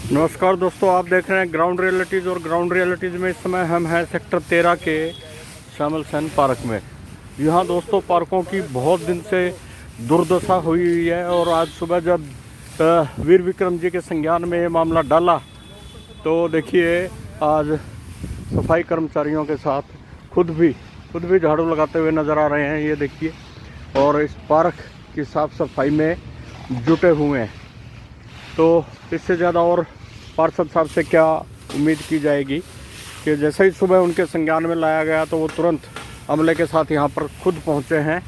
नमस्कार दोस्तों, आप देख रहे हैं ग्राउंड रियलिटीज़। और ग्राउंड रियलिटीज़ में इस समय हम हैं सेक्टर 13 के श्यामल सेन पार्क में। यहाँ दोस्तों पार्कों की बहुत दिन से दुर्दशा हुई है और आज सुबह जब वीर विक्रम जी के संज्ञान में ये मामला डाला तो देखिए आज सफाई कर्मचारियों के साथ खुद भी झाड़ू लगाते हुए नज़र आ रहे हैं। ये देखिए, और इस पार्क की साफ़ सफाई में जुटे हुए हैं। तो इससे ज़्यादा और पार्षद साहब से क्या उम्मीद की जाएगी कि जैसे ही सुबह उनके संज्ञान में लाया गया तो वो तुरंत अमले के साथ यहाँ पर खुद पहुँचे हैं।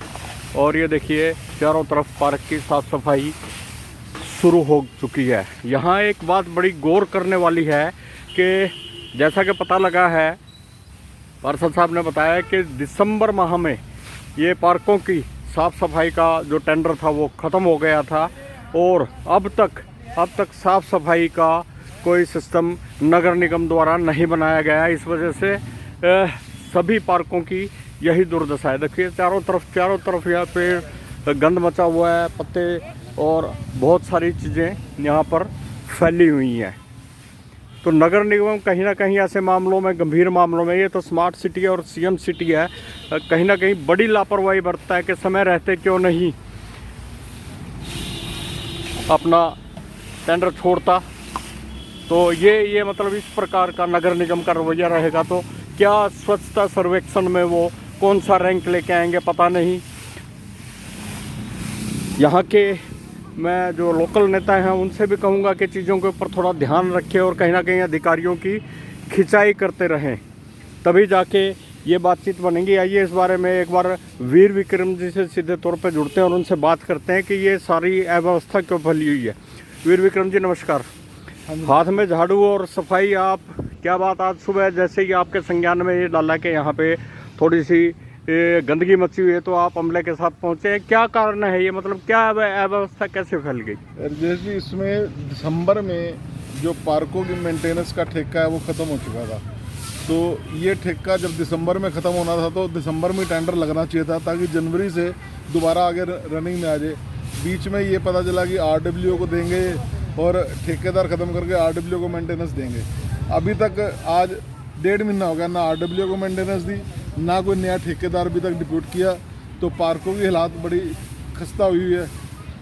और ये देखिए चारों तरफ पार्क की साफ़ सफाई शुरू हो चुकी है। यहाँ एक बात बड़ी गौर करने वाली है कि जैसा कि पता लगा है, पार्षद साहब ने बताया कि दिसंबर माह में ये पार्कों की साफ़ सफाई का जो टेंडर था वो ख़त्म हो गया था और अब तक साफ़ सफाई का कोई सिस्टम नगर निगम द्वारा नहीं बनाया गया है। इस वजह से सभी पार्कों की यही दुर्दशा है। देखिए चारों तरफ यहाँ पे गंद मचा हुआ है, पत्ते और बहुत सारी चीज़ें यहाँ पर फैली हुई हैं। तो नगर निगम कहीं ना कहीं ऐसे मामलों में, गंभीर मामलों में, ये तो स्मार्ट सिटी और सीएम सिटी है, कहीं ना कहीं बड़ी लापरवाही बरतता है कि समय रहते क्यों नहीं अपना टेंडर छोड़ता। तो ये मतलब इस प्रकार का नगर निगम का रवैया रहेगा तो क्या स्वच्छता सर्वेक्षण में वो कौन सा रैंक लेके आएंगे पता नहीं। यहाँ के मैं जो लोकल नेता हैं उनसे भी कहूँगा कि चीज़ों के ऊपर थोड़ा ध्यान रखें और कहीं ना कहीं अधिकारियों की खिंचाई करते रहें, तभी जाके ये बातचीत बनेगी। आइए इस बारे में एक बार वीर विक्रम जी से सीधे तौर पे जुड़ते हैं और उनसे बात करते हैं कि ये सारी अव्यवस्था क्यों फैली हुई है। वीर विक्रम जी नमस्कार। हाथ में झाड़ू और सफाई, आप क्या बात, आज सुबह जैसे ही आपके संज्ञान में ये डाला कि यहाँ पे थोड़ी सी गंदगी मची हुई है तो आप अमले के साथ पहुँचे हैं, क्या कारण है ये, मतलब क्या अव्यवस्था कैसे फैल गई? जैसे इसमें दिसंबर में जो पार्कों की मेंटेनेंस का ठेका है वो ख़त्म हो चुका था। तो ये ठेका जब दिसंबर में ख़त्म होना था तो दिसंबर में टेंडर लगना चाहिए था ताकि जनवरी से दोबारा आगे रनिंग में आ जाए। बीच में ये पता चला कि आरडब्ल्यू को देंगे और ठेकेदार ख़त्म करके आरडब्ल्यू को मेंटेनेंस देंगे। अभी तक आज 1.5 महीना हो गया, ना आरडब्ल्यू को मेंटेनेंस दी, ना कोई नया ठेकेदार अभी तक डिप्यूट किया। तो पार्कों की हालात बड़ी खस्ता हुई है,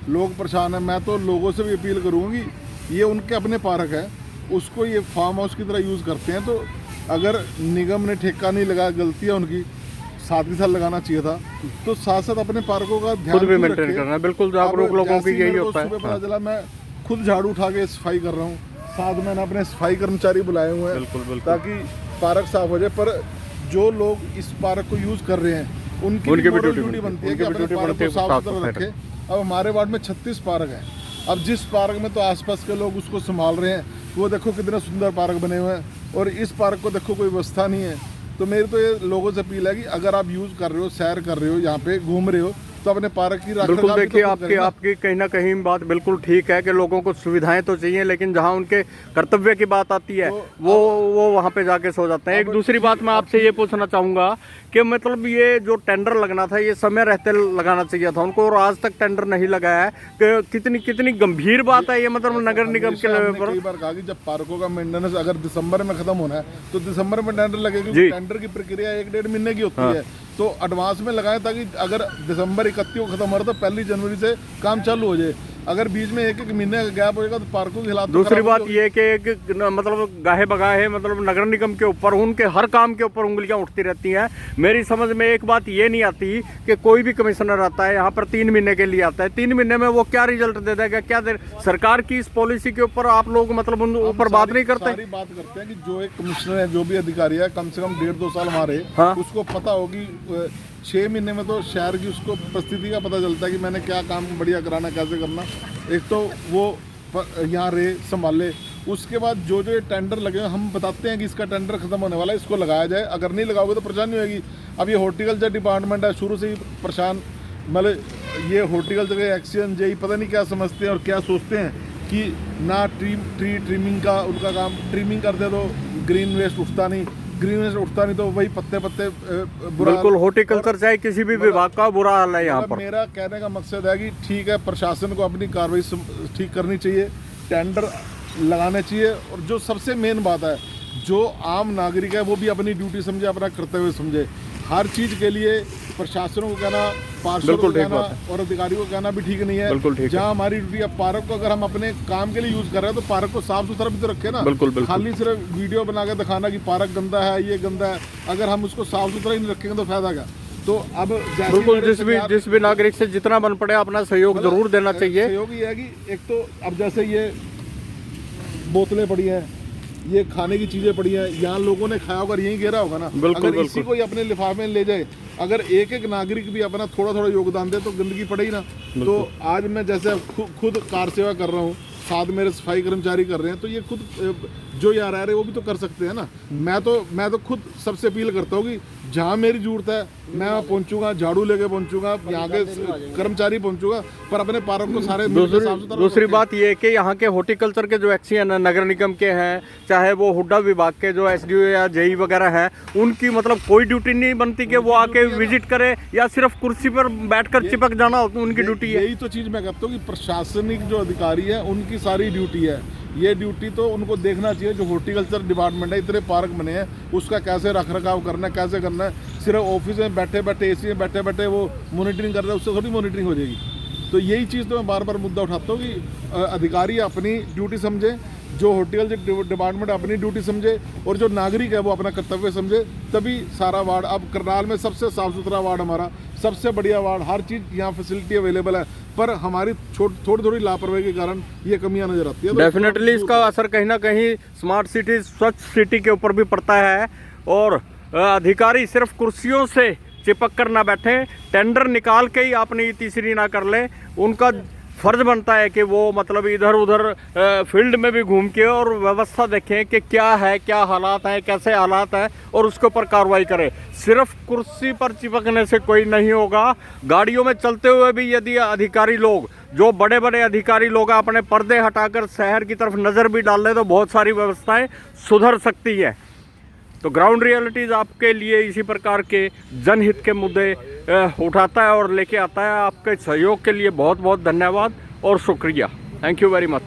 लोग परेशान हैं। मैं तो लोगों से भी अपील करूँगी, ये उनके अपने पार्क है, उसको ये फार्म हाउस की तरह यूज़ करते हैं। तो अगर निगम ने ठेका नहीं लगाया, गलती है उनकी, साथ ही साथ लगाना चाहिए था। तो साथ साथ अपने पार्कों का ध्यान भी मेंटेन करना है। बिल्कुल जागरूक लोगों की यही होता है। पता चला मैं खुद झाड़ू उठा के सफाई कर रहा हूँ, साथ मैंने अपने सफाई कर्मचारी बुलाए हुए हैं बिल्कुल। ताकि पार्क साफ हो जाए। पर जो लोग इस पार्क को यूज कर रहे हैं उनकी भी ड्यूटी बनती है कि अपने पार्क को साफ सुथरा रखें। अब हमारे वार्ड में 36 पार्क हैं। अब जिस पार्क में तो आसपास के लोग उसको संभाल रहे हैं, वो देखो कितने सुंदर पार्क बने हुए हैं और इस पार्क को देखो कोई व्यवस्था नहीं है। तो मेरी तो ये लोगों से अपील है कि अगर आप यूज कर रहे हो, सैर कर रहे हो, यहाँ पे घूम रहे हो, तो अपने पार्क की बिल्कुल देखिए आपकी कहीं ना कहीं बात बिल्कुल ठीक है कि लोगों को सुविधाएं तो चाहिए, लेकिन जहां उनके कर्तव्य की बात आती है तो वो वहां पे जाके सो जाते हैं। एक दूसरी बात मैं आपसे ये पूछना चाहूँगा कि मतलब ये जो टेंडर लगना था ये समय रहते लगाना चाहिए था उनको और आज तक टेंडर नहीं लगाया है, कि कितनी गंभीर बात है ये। मतलब नगर निगम के लेवल पर कई बार कहा कि जब पार्कों का मेंटेनेंस अगर दिसंबर में खत्म होना है तो दिसंबर में टेंडर लगेगी। टेंडर की प्रक्रिया 1-1.5 महीने की होती है, तो एडवांस में लगाएं ताकि अगर दिसंबर 31 को खत्म हो रहा तो 1 जनवरी से काम चालू हो जाए। अगर बीच में 1-1 महीने का गैप होगा तो पार्कों की हालात। दूसरी बात ये कि मतलब गाहे बगाहे मतलब नगर निगम के ऊपर, उनके हर काम के ऊपर उंगलियां उठती रहती हैं। मेरी समझ में एक बात ये नहीं आती कि कोई भी कमिश्नर आता है यहाँ पर 3 महीने के लिए आता है, 3 महीने में वो क्या रिजल्ट दे देगा, क्या सरकार की इस पॉलिसी के ऊपर आप लोग मतलब उन ऊपर बात नहीं करते? सारी बात करते हैं कि जो एक कमिश्नर है, जो भी अधिकारी है, कम से कम 1.5-2 साल हमारे, उसको पता होगी 6 महीने में तो शहर की उसको परिस्थिति का पता चलता है कि मैंने क्या काम बढ़िया कराना, कैसे करना। एक तो वो यहाँ रहे, संभाले, उसके बाद जो जो टेंडर लगे हम बताते हैं कि इसका टेंडर खत्म होने वाला है, इसको लगाया जाए। अगर नहीं लगाओगे तो परेशानी होगी। अब ये हॉर्टिकल्चर डिपार्टमेंट है, शुरू से ही परेशान, मतलब ये हॉर्टिकल्चर के एक्सीडेंट यही पता नहीं क्या समझते हैं और क्या सोचते हैं कि ना ट्री ट्रिमिंग का उनका काम, ट्रिमिंग करते तो ग्रीन वेस्ट उठता नहीं, ग्रीन उठता नहीं तो वही पत्ते बुरा। बिल्कुल हॉर्टिकल्चर चाहे किसी भी विभाग का बुरा हाल है यहाँ पर। मेरा कहने का मकसद है कि ठीक है, प्रशासन को अपनी कार्रवाई ठीक करनी चाहिए। टेंडर लगाने चाहिए। और जो सबसे मेन बात है, जो आम नागरिक है वो भी अपनी ड्यूटी समझे, अपना कर्तव्य समझे। हर चीज़ के लिए प्रशासनों को कहना, पार्षदों को कहना और अधिकारियों को कहना भी ठीक नहीं है। बिल्कुल ठीक। जहाँ हमारी ड्यूटी है, पार्क को अगर हम अपने काम के लिए यूज़ कर रहे हैं तो पार्क को साफ सुथरा भी तो रखे ना। बिल्कुल बिल्कुल। खाली सिर्फ वीडियो बना के दिखाना कि पार्क गंदा है, ये गंदा है, अगर हम उसको साफ सुथरा ही नहीं रखेंगे तो फायदा क्या। तो अब बिल्कुल, जिस भी नागरिक से जितना बन पड़े अपना सहयोग जरूर देना चाहिए। सहयोग ये है कि एक तो अब जैसे ये बोतलें पड़ी हैं, ये खाने की चीज़ें पड़ी हैं, यहाँ लोगों ने खाया होगा, यहीं गिरा होगा ना। बिल्कुल, अगर इसी को ही अपने लिफाफे में ले जाए, अगर एक एक नागरिक भी अपना थोड़ा थोड़ा योगदान दे तो गंदगी पड़ेगी ना। तो आज मैं जैसे खुद कार सेवा कर रहा हूँ, साथ मेरे सफाई कर्मचारी कर रहे हैं, तो ये खुद जो यहाँ रह रहे वो भी तो कर सकते हैं ना। मैं तो खुद सबसे अपील करता हूँ कि जहाँ मेरी जरूरत है मैं वहाँ पहुँचूंगा, झाड़ू लेके पहुँचूंगा, यहाँ के कर्मचारी पहुँचूंगा, पर अपने पार्क को सारे दूसरी बात ये है कि यहाँ के हॉर्टिकल्चर के जो एक्सीएन नगर निगम के हैं, चाहे वो हुड्डा विभाग के जो एसडीओ या जेई वगैरह हैं, उनकी मतलब कोई ड्यूटी नहीं बनती कि वो आके विजिट करे या सिर्फ कुर्सी पर बैठकर चिपक जाना उनकी ड्यूटी है। यही तो चीज़ मैं कहता हूँ कि प्रशासनिक जो अधिकारी है उनकी सारी ड्यूटी है। ये ड्यूटी तो उनको देखना चाहिए, जो हॉर्टिकल्चर डिपार्टमेंट है, इतने पार्क बने हैं, उसका कैसे रख रखाव करना है, कैसे करना है। सिर्फ ऑफिस में बैठे बैठे, एसी में बैठे बैठे वो मॉनिटरिंग कर रहे हैं, उससे थोड़ी मॉनिटरिंग हो जाएगी। तो यही चीज़ तो मैं बार बार मुद्दा उठाता हूँ कि अधिकारी अपनी ड्यूटी समझे, जो हॉर्टिकल्चर डिपार्टमेंट अपनी ड्यूटी समझे, और जो नागरिक है वो अपना कर्तव्य समझे, तभी सारा वार्ड। अब करनाल में सबसे साफ़ सुथरा वार्ड हमारा, सबसे बढ़िया वार्ड, हर चीज़ यहाँ फैसिलिटी अवेलेबल है, पर हमारी थोड़ी थोड़ी लापरवाही के कारण ये कमियां नजर आती है। डेफिनेटली इसका असर कहीं ना कहीं स्मार्ट सिटी, स्वच्छ सिटी के ऊपर भी पड़ता है। और अधिकारी सिर्फ कुर्सियों से चिपक कर ना बैठे, टेंडर निकाल के ही अपनी तीसरी ना कर ले। उनका फर्ज बनता है कि वो मतलब इधर उधर फील्ड में भी घूम के और व्यवस्था देखें कि क्या है, क्या हालात हैं, कैसे हालात हैं, और उसके ऊपर कार्रवाई करें। सिर्फ कुर्सी पर चिपकने से कोई नहीं होगा। गाड़ियों में चलते हुए भी यदि अधिकारी लोग, जो बड़े बड़े अधिकारी लोग अपने पर्दे हटाकर शहर की तरफ नज़र भी डाल लें तो बहुत सारी व्यवस्थाएं सुधर सकती है। तो ग्राउंड रियलिटीज़ आपके लिए इसी प्रकार के जनहित के मुद्दे उठाता है और लेके आता है। आपके सहयोग के लिए बहुत बहुत धन्यवाद और शुक्रिया। Thank you very much.